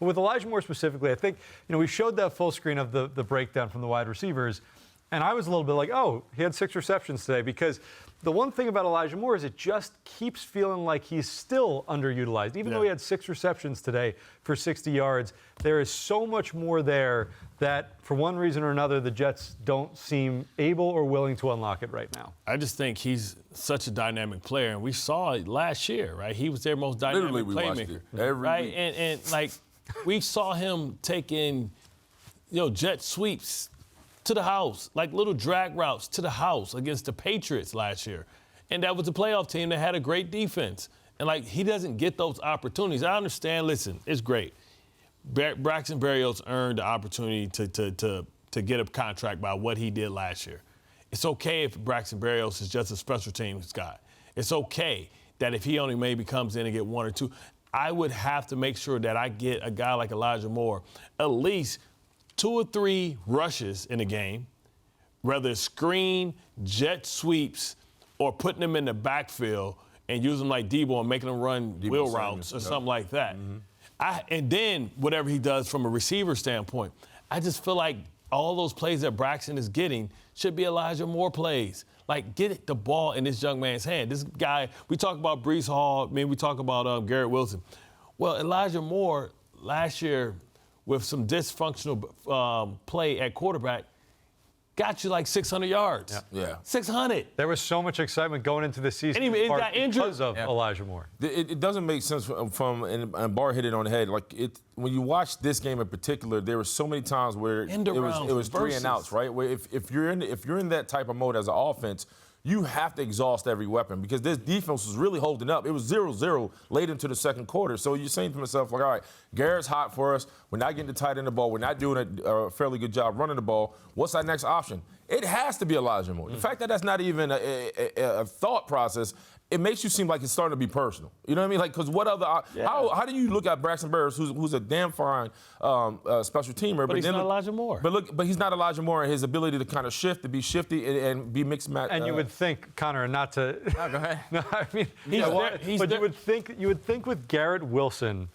But with Elijah Moore specifically, I think, we showed that full screen of the breakdown from the wide receivers, and I was a little bit like, oh, he had 6 receptions today, because the one thing about Elijah Moore is it just keeps feeling like he's still underutilized. Even though he had 6 receptions today for 60 yards, there is so much more there that, for one reason or another, the Jets don't seem able or willing to unlock it right now. I just think he's such a dynamic player, and we saw it last year, right? He was their most dynamic playmaker, right? And like we saw him taking, jet sweeps to the house, like little drag routes to the house against the Patriots last year. And that was a playoff team that had a great defense. And, he doesn't get those opportunities. I understand, listen, it's great. Braxton Berrios earned the opportunity to get a contract by what he did last year. It's okay if Braxton Berrios is just a special teams guy. It's okay that if he only maybe comes in and get 1 or 2. I would have to make sure that I get a guy like Elijah Moore at least 2 or 3 rushes in a game, whether it's screen, jet sweeps, or putting them in the backfield and using them like Debo and making them run wheel routes or something like that. And then whatever he does from a receiver standpoint, I just feel like all those plays that Braxton is getting should be Elijah Moore plays. Get the ball in this young man's hand. This guy, we talk about Breece Hall, we talk about Garrett Wilson. Well, Elijah Moore last year, with some dysfunctional play at quarterback, got you 600 yards. Yeah. 600. There was so much excitement going into the season And he got injured because of Elijah Moore. It doesn't make sense and Bart hit it on the head. When you watch this game in particular, there were so many times where it was 3 and outs, right? Where if you're in that type of mode as an offense, you have to exhaust every weapon, because this defense was really holding up. It was 0-0 late into the second quarter. So you're saying to yourself, all right, Garrett's hot for us. We're not getting the tight end the ball. We're not doing a fairly good job running the ball. What's our next option? It has to be Elijah Moore. The fact that that's not even a thought process, it makes you seem like it's starting to be personal. You know what I mean? Because what other how do you look at Braxton Berrios, who's a damn fine special teamer, but he's not Elijah Moore. But he's not Elijah Moore, and his ability to kind of shift, to be shifty and be mixed match. And you would think, Connor, not to. No, go ahead. No, I mean, you would think with Garrett Wilson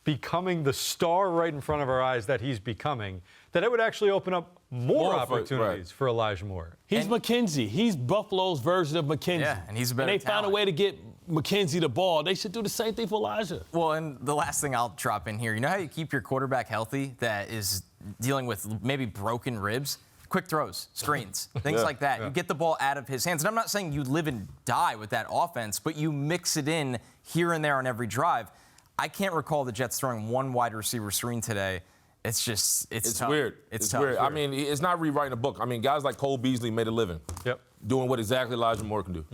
becoming the star right in front of our eyes that he's becoming, that it would actually open up more opportunities for Elijah Moore. He's McKenzie. He's Buffalo's version of McKenzie. Yeah, and he's a better talent. They found a way to get McKenzie the ball. They should do the same thing for Elijah. Well, and the last thing I'll drop in here, you know how you keep your quarterback healthy that is dealing with maybe broken ribs? Quick throws, screens, things like that. You get the ball out of his hands. And I'm not saying you live and die with that offense, but you mix it in here and there on every drive. I can't recall the Jets throwing 1 wide receiver screen today. It's tough. Weird. It's tough. Weird. I mean, it's not rewriting a book. I mean, guys like Cole Beasley made a living doing what exactly Elijah Moore can do.